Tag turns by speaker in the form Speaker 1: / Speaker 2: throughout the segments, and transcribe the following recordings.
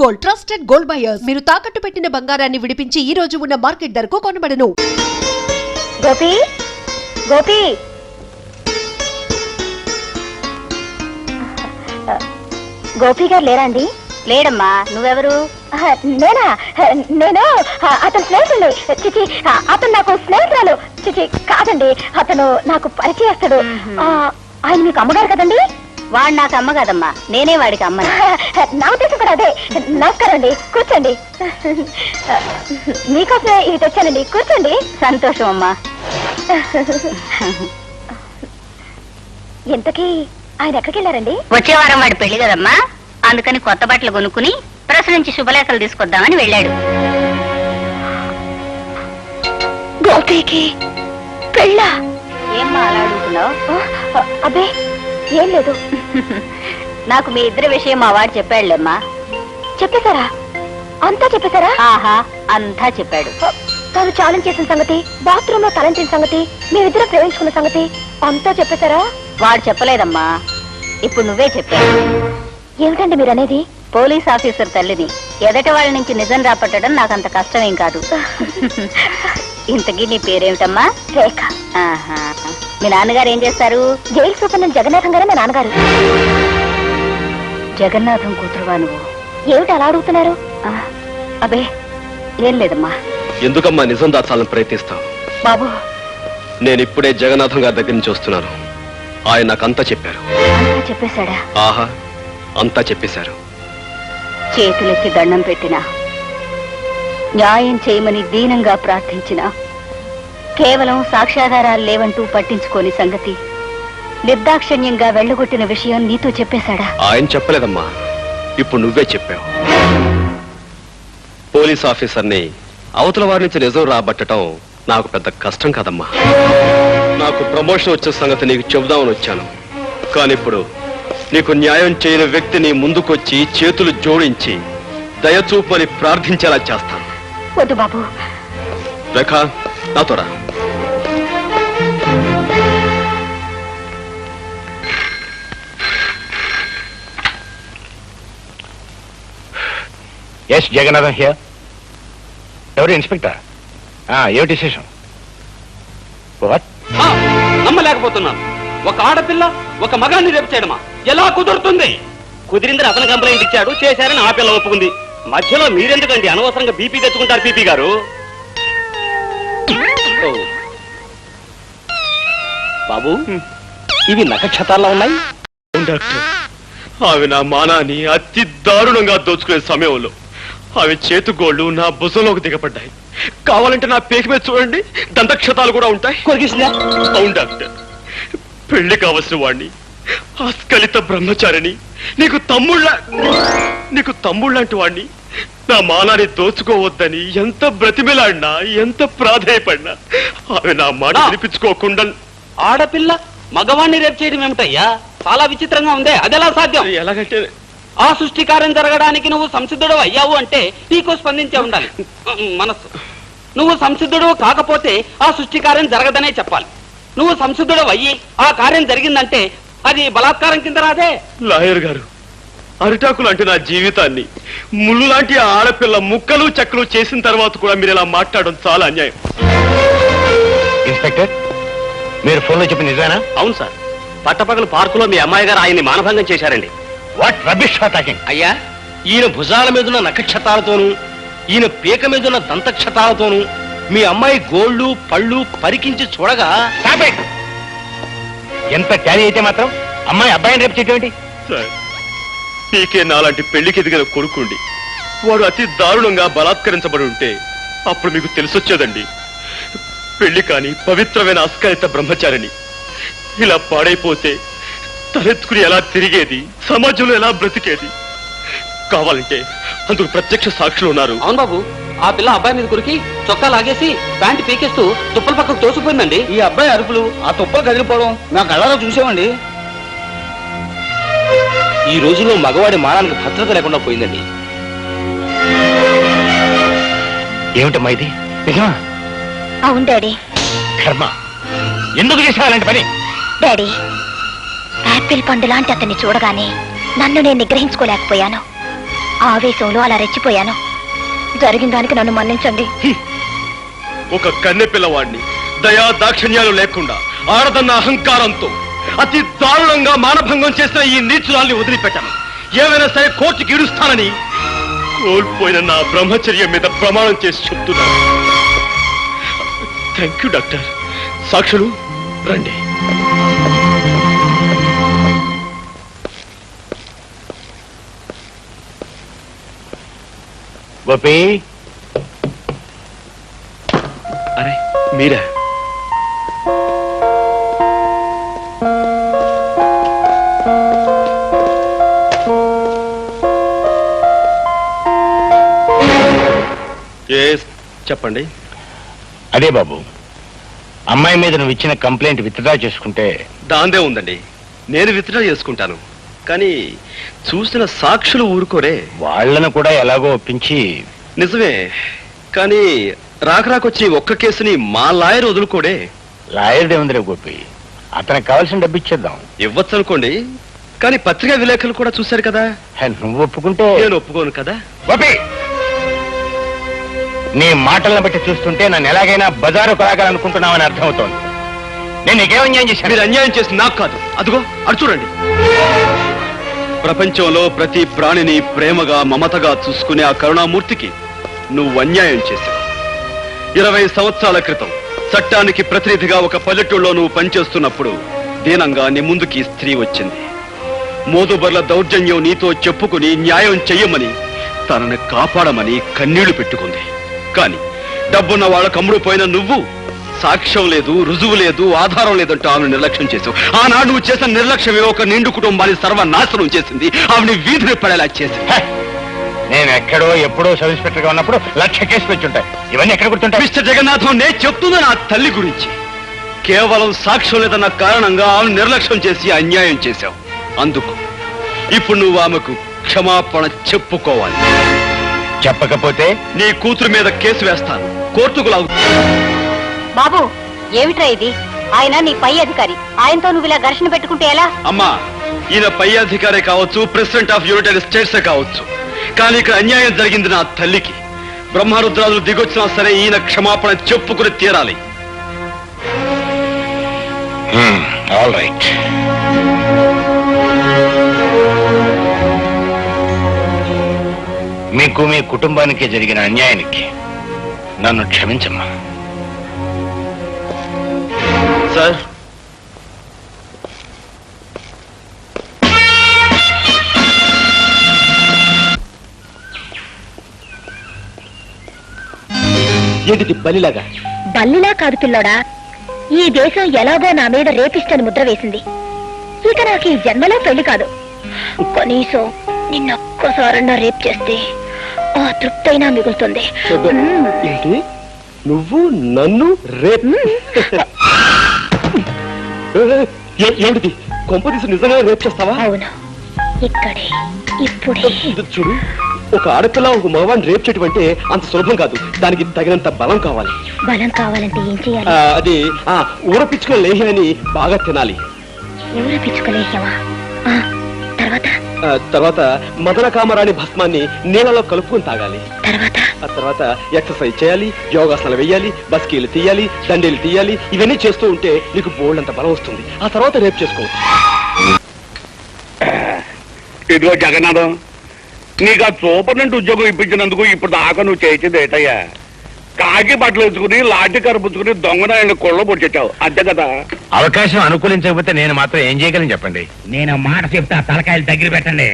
Speaker 1: Gold, trusted gold buyers. మీరు తాకట్టు పెట్టిన బంగారాన్ని విడిపించి ఈ రోజు ఉన్న మార్కెట్ ధరకు కొనబడను.
Speaker 2: గోపి, గోపి, గోపి గారు లేరా అండి? లేడమ్మా. నువ్వెవరు? నేనా? నేను అతను స్నేహితుడు. చిచి, అతను నాకు స్నేహితురాలు. చిచి కాదండి, అతను నాకు పరిచయస్తుడు. ఆయన మీకు అమ్మగారు కదండి? వాడు నాకు అమ్మ కదమ్మా, నేనే వాడికి అమ్మ. నా ఉద్దేశం కూడా అదే. నమస్కారం అండి, కూర్చోండి. మీకోసమే ఇవి తెచ్చానండి, కూర్చోండి. సంతోషం అమ్మా. ఇంతకీ ఆయన ఎక్కడికి వెళ్ళారండి? వచ్చే వారం వాడి పెళ్లి కదమ్మా, అందుకని కొత్త బట్టలు కొనుక్కుని ప్రెస్ నుంచి శుభలేఖలు తీసుకొద్దామని వెళ్ళాడు. గోపికి పెళ్ళా? ఏమ్మా అలా అడుగుతున్నావు? అబ్బే ఏం లేదు. నాకు మీ ఇద్దరి విషయం మా వాడు చెప్పాడులేమ్మా. చెప్పేశారా? అంతా చెప్పేశారా? ఆహా, అంతా చెప్పాడు. తాను ఛాలెంజ్ చేసిన సంగతి, బాత్రూమ్ లో తలంచిన సంగతి, మీరిద్దరు ప్రేమించుకున్న సంగతి అంతా చెప్పేశారా? వాడు చెప్పలేదమ్మా, ఇప్పుడు నువ్వే చెప్పావు. ఏమిటండి మీరు అనేది? పోలీస్ ఆఫీసర్ తల్లిని ఎదటి వాళ్ళ నుంచి నిజం రాపట్టడం నాకంత కష్టమేం కాదు. ఇంతకీ నీ పేరేమిటమ్మా? రేఖ. ఆహా, మీ నాన్నగారు ఏం చేస్తారు? జైలు సూపరింటెండెంట్ జగన్నాథం గారే మా నాన్నగారు. జగన్నాథం కూతురువా నువ్వు? ఏమిటి అలా అడుగుతున్నారు? అబే ఏం లేదమ్మా.
Speaker 3: ఎందుకమ్మా నిజం దాచాలని ప్రయత్నిస్తావు?
Speaker 2: బాబు,
Speaker 3: నేను ఇప్పుడే జగన్నాథం గారి దగ్గర నుంచి వస్తున్నాను. ఆయన నాకంతా చెప్పారు.
Speaker 2: అంతా చెప్పేశాడా?
Speaker 3: ఆహా, అంతా చెప్పేశారు.
Speaker 2: చేతులెత్తి దండం పెట్టినా, న్యాయం చేయమని దీనంగా ప్రార్థించినా కేవలం సాక్ష్యాధారాలు లేవంటూ పట్టించుకోని సంగతి, నిర్దాక్షిణ్యంగా వెళ్ళగొట్టిన విషయం నీతో చెప్పేశాడా?
Speaker 3: ఆయన చెప్పలేదమ్మా, ఇప్పుడు నువ్వే చెప్పావు. పోలీస్ ఆఫీసర్ని అవతల వారి నుంచి నిజం రాబట్టడం నాకు పెద్ద కష్టం కాదమ్మా. నాకు ప్రమోషన్ వచ్చే సంగతి నీకు చెబుదామని వచ్చాను. కానీ ఇప్పుడు నీకు న్యాయం చేయని వ్యక్తిని ముందుకొచ్చి చేతులు జోడించి దయచూపని ప్రార్థించేలా చేస్తాను.
Speaker 2: వద్దు బాబు.
Speaker 3: రేఖ, నాతో రా.
Speaker 4: Yes Jagannatham here. ఎవరు ఇన్స్పెక్టర్? ఏమిటి విశేషం?
Speaker 5: నమ్మలేకపోతున్నాను. ఒక ఆడపిల్ల ఒక మగాన్ని రేపు చేయడమా? ఎలా కుదురుతుంది? కుదిరిందని అతను కంప్లైంట్ ఇచ్చాడు, చేశారని ఆ పిల్ల ఒప్పుకుంది. మధ్యలో మీరెందుకండి అనవసరంగా బీపీ తెచ్చుకుంటారు? పీపీ గారు, బాబు ఇవి నక్షత్రాల్లో ఉన్నాయి.
Speaker 3: డాక్టర్, ఆమె నా మానాన్ని అతి దారుణంగా దోచుకునే సమయంలో ఆమె చేతుగోళ్లు నా భుజంలోకి దిగబడ్డాయి. కావాలంటే నా పేక మీద చూడండి, దంతక్షతాలు కూడా ఉంటాయి. అవును డాక్టర్, పెళ్లి కావలసిన వాణ్ణి, ఆస్కలిత బ్రహ్మచారిని, నీకు తమ్ముళ్ళంటి వాణ్ణి నా మానాన్ని దోచుకోవద్దని ఎంత బ్రతిమిలాడినా, ఎంత ప్రాధేయపడినా ఆమె నా మాట వినిపించుకోకుండా.
Speaker 5: ఆడపిల్ల మగవాణ్ణి రేపు చేయడం ఏమిటయ్యా? చాలా విచిత్రంగా ఉందే. అదెలా సాధ్యం?
Speaker 3: ఎలాగంటే
Speaker 5: ఆ సృష్టికార్యం జరగడానికి నువ్వు సంసిద్ధుడు అయ్యావు అంటే నీకు స్పందించే ఉండాలి మనస్సు. నువ్వు సంసిద్ధుడు కాకపోతే ఆ సృష్టికార్యం జరగదనే చెప్పాలి. నువ్వు సంసిద్ధుడు అయ్యి ఆ కార్యం జరిగిందంటే అది బలాత్కారం కింద రాదే.
Speaker 3: లాయర్ గారు, అరిటాకు లాంటి నా జీవితాన్ని ముళ్ళు లాంటి ఆడపిల్ల ముక్కలు చెక్కలు చేసిన తర్వాత కూడా మీరు ఇలా మాట్లాడడం చాలా అన్యాయం.
Speaker 4: ఇన్స్పెక్టర్, మీరు ఫోన్లో చెప్పిన నిజమేనా?
Speaker 5: అవును సార్, పట్టపగలు పార్కులో మీ అమ్మాయి గారు ఆయన్ని మానభంగం చేశారండి.
Speaker 4: What rubbish talking?
Speaker 5: అయ్యా, ఈయన భుజాల మీదున్న నక్షత్రాలతోనూ ఈయన పీక మీదున్న దంతక్షతాలతోనూ మీ అమ్మాయి గోళ్లు పళ్ళు పరికించి చూడగా
Speaker 4: ఎంత ట్యాలీ అయితే మాత్రం అమ్మాయి అబ్బాయిని రేపు చేయటం?
Speaker 3: సార్, పీకే నాలాంటి పెళ్లికి ఎదిగిన కొడుకుండి వాడు అతి దారుణంగా బలాత్కరించబడి ఉంటే అప్పుడు మీకు తెలిసొచ్చేదండి. పెళ్లి కాని పవిత్రమైన అస్కలిత బ్రహ్మచారిని ఇలా పాడైపోతే తలెత్తుకుని ఎలా తిరిగేది, సమాజంలో ఎలా బ్రతికేది? కావాలంటే అందుకు ప్రత్యక్ష సాక్షులు ఉన్నారు.
Speaker 5: అవును బాబు, ఆ పిల్ల అబ్బాయి మీద కొరికి చొక్కా లాగేసి ప్యాంటు పీకేస్తూ తుప్పల పక్కకు తోసిపోయిందండి.
Speaker 6: ఈ అబ్బాయి అరుపులు, ఆ తుప్పలు కదిలిపోవడం నా కళ్ళలో చూసామండి.
Speaker 5: ఈ రోజుల్లో మగవాడి మానానికి భద్రత లేకుండా పోయిందండి.
Speaker 4: ఏమిటమ్మా ఇది? నిజమా?
Speaker 2: అవును డాడీ.
Speaker 4: కర్మ, ఎందుకు చేసేవాలంటే పని?
Speaker 2: డాడీ, యాపిల్ పండు లాంటి అతన్ని చూడగానే నన్ను నేను నిగ్రహించుకోలేకపోయాను. ఆవేశంలో అలా రెచ్చిపోయాను. జరిగిన దానికి నన్ను మన్నించండి.
Speaker 3: ఒక కన్నె పిల్లవాడిని దయా దాక్షిణ్యాలు లేకుండా ఆడదన్న అహంకారంతో అతి దారుణంగా మానభంగం చేసిన ఈ నీచురాల్ని వదిలిపెట్టాను. ఏమైనా సరే కోర్టుకి ఇడుస్తానని కోల్పోయిన నా బ్రహ్మచర్యం మీద ప్రమాణం చేసి చెప్తున్నాను. Thank you doctor. సాక్షులు రండి.
Speaker 4: గోపి,
Speaker 3: అరే మీరా? చెప్పండి.
Speaker 4: అదే బాబు, అమ్మాయి మీద నువ్వు ఇచ్చిన కంప్లైంట్ విత్డ్రా చేసుకుంటే.
Speaker 3: దాందే ఉందండి, నేను విత్డ్రా చేసుకుంటాను. కానీ చూసిన సాక్షులు ఊరుకోరే.
Speaker 4: వాళ్ళను కూడా ఎలాగో ఒప్పించి.
Speaker 3: నిజమే, కానీ రాకరాకొచ్చి ఒక్క కేసుని మా లాయర్ వదులుకోడే.
Speaker 4: లాయర్దే ఉందిరే గోపి, అతనికి కావాల్సిన డబ్బు ఇచ్చేద్దాం.
Speaker 3: ఇవ్వచ్చు అనుకోండి, కానీ పత్రికా విలేకరులు కూడా చూశారు కదా.
Speaker 4: నువ్వు ఒప్పుకుంటే.
Speaker 3: నేను ఒప్పుకోను కదా.
Speaker 4: గోపి, నీ మాటలను బట్టి చూస్తుంటే నన్ను ఎలాగైనా బజారు కొలాగాలనుకుంటున్నావని అర్థమవుతోంది. నేను నీకేం అన్యాయం చేశాను?
Speaker 3: మీరు అన్యాయం చేసి నాకు కాదు, అదిగో అటు చూడండి. ప్రపంచంలో ప్రతి ప్రాణిని ప్రేమగా మమతగా చూసుకునే ఆ కరుణామూర్తికి నువ్వు అన్యాయం చేశావు. 20 సంవత్సరాల క్రితం చట్టానికి ప్రతినిధిగా ఒక పల్లెటూళ్ళలో నువ్వు పనిచేస్తున్నప్పుడు దీనంగా నీ ముందుకి స్త్రీ వచ్చింది. మోదుబర్ల దౌర్జన్యం నీతో చెప్పుకుని న్యాయం చెయ్యమని, తనని కాపాడమని కన్నీళ్లు పెట్టుకుంది. కానీ డబ్బున్న వాళ్ళ కమ్ముడు పోయిన నువ్వు సాక్ష్యం లేదు, రుజువు లేదు, ఆధారం లేదంటూ ఆమెను నిర్లక్ష్యం చేసావు. ఆనాడు నువ్వు చేసిన నిర్లక్ష్యమే ఒక నిండు కుటుంబాన్ని సర్వనాశనం చేసింది. ఆమెని వీధిని పడేలా చేసింది.
Speaker 4: నేను ఎక్కడో ఎప్పుడో సబ్ ఇన్స్పెక్టర్ గా ఉన్నప్పుడు 1,00,000 కేసులు వచ్చుంటాయి. ఇవన్నీ ఎక్కడ గుర్తుంటాయి?
Speaker 3: మిస్టర్ జగన్నాథం, నేను చెప్తున్నా నా తల్లి గురించి. కేవలం సాక్ష్యం లేదన్న కారణంగా ఆమెను నిర్లక్ష్యం చేసి అన్యాయం చేశావు. అందుకు ఇప్పుడు నువ్వు ఆమెకు క్షమాపణ చెప్పుకోవాలి.
Speaker 4: చెప్పకపోతే
Speaker 3: నీ కూతురు మీద కేసు వేస్తాను, కోర్టుకు లాగు.
Speaker 2: బాబు, ఏమిట్రా ఇది? ఆయన నీ పై అధికారి, ఆయనతో నువ్వు ఇలా ఘర్షణ పెట్టుకుంటే ఎలా?
Speaker 3: అమ్మా, ఈయన పై అధికారే కావచ్చు, ప్రెసిడెంట్ ఆఫ్ యునైటెడ్ స్టేట్స్ కావచ్చు, కానీ ఇక్కడ అన్యాయం జరిగింది నా తల్లికి. బ్రహ్మరుద్రాలు దిగొచ్చినా సరే ఈయన క్షమాపణ చెప్పుకుని తీరాలి.
Speaker 4: All right. మీకు మీ కుటుంబానికి జరిగిన అన్యాయానికి నన్ను క్షమించమ్మా.
Speaker 3: సార్, ఏంటిది బలిలాగా?
Speaker 2: బల్లిలా కాదు పిల్లోడా, ఈ దేశం ఎలాగో నా మీద రేపిస్టని ముద్ర వేసింది. ఇక నాకు ఈ జన్మలో పెళ్లి కాదు. కనీసం నిన్నొక్కసారన్నా రేప్ చేస్తే ఆ తృప్తైనా మిగులుతుంది.
Speaker 3: ఏంటి, నువ్వు నన్ను రేప్? ఏమిటి, కొంపదీసి నిజంగా రేప్ చేస్తావా?
Speaker 2: అవును, ఇక్కడే ఇప్పుడే.
Speaker 3: చూడు, ఒక ఆడపిల్ల ఒక మగవాడిని రేప్ చేయటం అంటే అంత సులభం కాదు. దానికి తగినంత బలం కావాలి.
Speaker 2: బలం కావాలంటే ఏం చేయాలి?
Speaker 3: అది ఊరపిచ్చుకున్న లేహ్యాన్ని బాగా తినాలి.
Speaker 2: ఊర పిచ్చుకలేసావా?
Speaker 3: తర్వాత మదన కామరాణి భస్మాన్ని నీళ్ళలో కలుపుకొని తాగాలి. ఆ తర్వాత ఎక్సర్సైజ్ చేయాలి, యోగాసనాలు వేయాలి, బస్కీలు తీయాలి, దండీలు తీయాలి. ఇవన్నీ చేస్తూ ఉంటే నీకు బోల్డంత బలం వస్తుంది. ఆ తర్వాత రేపు చేసుకోవచ్చు.
Speaker 7: ఇదిగో జగన్నాథం, నీకు ఆ సూపర్నెంట్ ఉద్యోగం ఇప్పించినందుకు ఇప్పుడు దాకా నువ్వు చేసేది ఏటయ్యా? కాకి బట్టలు వేసుకుని లాఠీ కరుపుచ్చుకుని దొంగనాయని కొళ్ళ పొడిచావు, అంతే కదా?
Speaker 4: అవకాశం అనుకూలించకపోతే నేను మాత్రం ఏం చేయగలను చెప్పండి?
Speaker 8: నేను మాట చెప్తా, తలకాయలు దగ్గర పెట్టండి.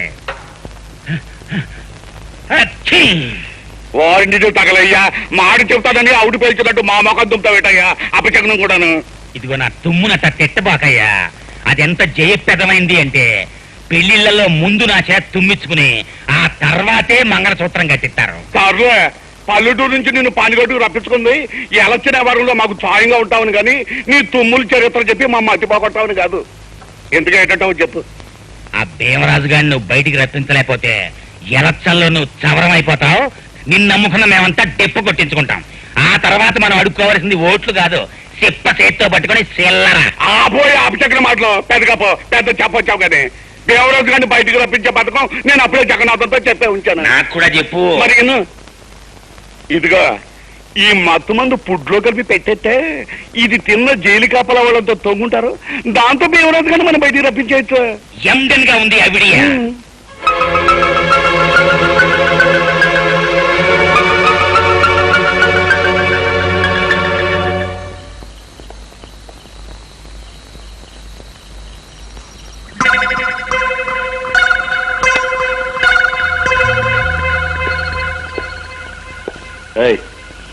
Speaker 7: వారింటి తగలయ్యా, మాట చెప్తాదని అవుడు పేల్చినట్టు మా మొఖం దుంపుతావేటయ్యా, అపచకనం కూడాను.
Speaker 8: ఇదిగో నా తుమ్మునట్ట తిట్టబాకయ్యా. అదెంత జయప్రదమైంది అంటే పెళ్లిళ్లలో ముందు నా చేత తుమ్మించుకుని ఆ తర్వాతే మంగళసూత్రం కట్టిస్తారు.
Speaker 7: సర్లే, పల్లెటూరు నుంచి నిన్ను పానిగట్టుకు రప్పించుకుంది ఎలక్షన్ వ్యవహారంలో మాకు సాయంగా ఉంటావని కానీ నీ తుమ్ములు చరిత్ర చెప్పి మా మట్టి పోగొట్టావని కాదు. ఎందుకు ఏంటంటావు చెప్పు.
Speaker 8: ఆ భీమరాజు గారిని నువ్వు బయటికి రప్పించలేకపోతే ఎలక్షన్లో నువ్వు చవరం అయిపోతావు. నిన్ను నమ్ముకున్న మేమంతా డెప్పు కొట్టించుకుంటాం. ఆ తర్వాత మనం అడుక్కోవాల్సింది ఓట్లు కాదు, చెప్ప చేత్తో పట్టుకుని చిల్లర.
Speaker 7: ఆపోయి అపచక్ర మాటలు పెద్దగా పెద్ద చెప్పొచ్చావు కానీ దేవరాజు గారిని బయటికి రప్పించే పథకం నేను అప్పుడే జగన్నాథంతో చెప్పే ఉంచాను.
Speaker 8: నాకు కూడా చెప్పు.
Speaker 7: మరి విను. ఇదిగో ఈ మత్తు మందు ఫుడ్లో కలిపి పెట్టేస్తే ఇది తిన్న జైలు కాపల వాళ్ళంతా తొంగుంటారు. దాంతో దేవరాజు గారిని మనం బయటికి రప్పించేయచ్చు.
Speaker 8: ఎండన్ గా ఉంది idea.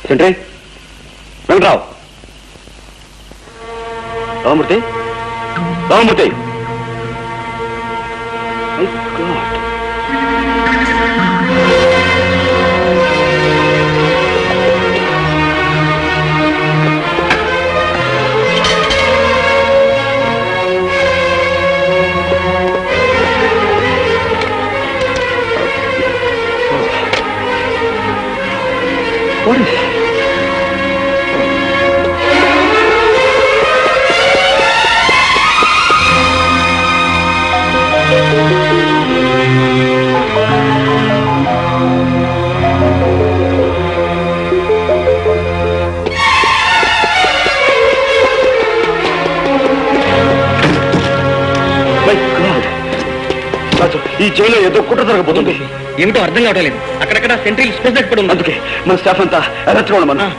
Speaker 3: Sentry Venkatrao, Ramamurthy, Ramamurthy. What is ఈ జైల్లో ఏదో కుట్ర జరగబోతుంది.
Speaker 6: ఏమిటో అర్థం కావడం లేదు. అక్కడక్కడ సెంట్రల్ స్పెషల్ కూడా ఉంది.
Speaker 3: అందుకే మన స్టాఫ్ అంతా అలర్ట్ గా ఉన్నాం.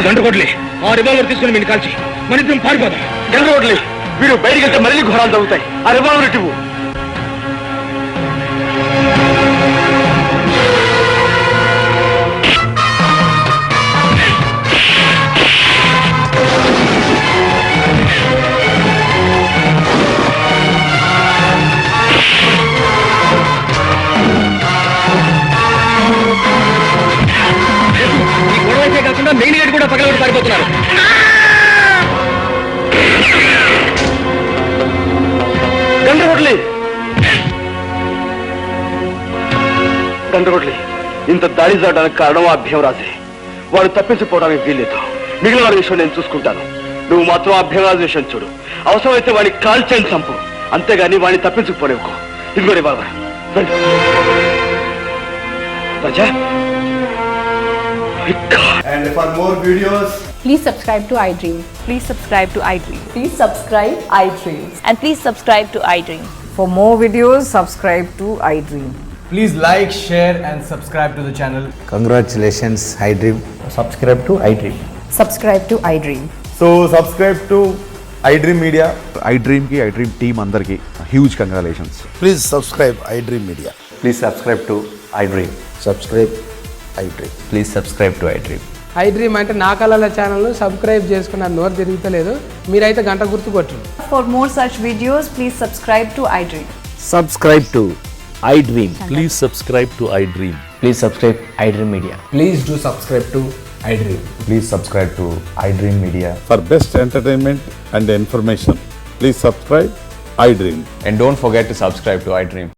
Speaker 6: గంటకోట్లే ఆ రివాల్వర్ తీసుకుని మీరు కాల్చి మన ఇద్దరం పారిపోదాం.
Speaker 3: గంటకోట్లే వీడు బయటికి వెళ్తే మళ్ళీ ఘోరాలు జరుగుతాయి. ఆ రివాల్వర్ ఇటు
Speaker 6: కాకుండా మెయిన్ గేట్ కూడా పగలబడి పారిపోతున్నారు.
Speaker 3: గంటకోట్లే ఇంత దాడి జరగడానికి కారణం ఆ భీమరాజే. వాడు తప్పించిపోవడానికి వీల్లేదు. మిగిలిన వారి విషయం నేను చూసుకుంటాను. నువ్వు మాత్రం ఆ భీమరాజు విషయం చూడు. అవసరమైతే వాడిని కాల్చేని చంపు. అంతేగాని వాడిని తప్పించుకుపోలేవుకో. ఇదిగో revolver. Raja
Speaker 9: And for more videos,
Speaker 2: Please subscribe to iDream.
Speaker 10: Please subscribe to iDream.
Speaker 2: Please subscribe iDream.
Speaker 10: And please subscribe to iDream.
Speaker 11: For more videos, subscribe to iDream.
Speaker 9: please like, share, and subscribe to the channel.
Speaker 6: Congratulations, iDream. Subscribe to iDream.
Speaker 11: Subscribe to iDream.
Speaker 9: So, subscribe to iDream Media.
Speaker 12: iDream ki iDream team అందరికి huge congratulations.
Speaker 6: Please subscribe iDream Media.
Speaker 12: Please subscribe to iDream.
Speaker 6: Subscribe iDream.
Speaker 12: Please subscribe to iDream.
Speaker 11: iDream అంటే నా కళల ఛానల్ను subscribe చేసుకున్న నోరు తిరుగుతలేదు మీరైతే గంట గుర్తు కొట్టండి.
Speaker 10: For more such videos, please subscribe to iDream.
Speaker 6: Subscribe to iDream.
Speaker 12: Please subscribe to iDream.
Speaker 6: Please subscribe iDream Media.
Speaker 9: Please do subscribe to iDream.
Speaker 12: Please subscribe to iDream Media.
Speaker 7: For best entertainment and information, please subscribe iDream.
Speaker 12: And don't forget to subscribe to iDream.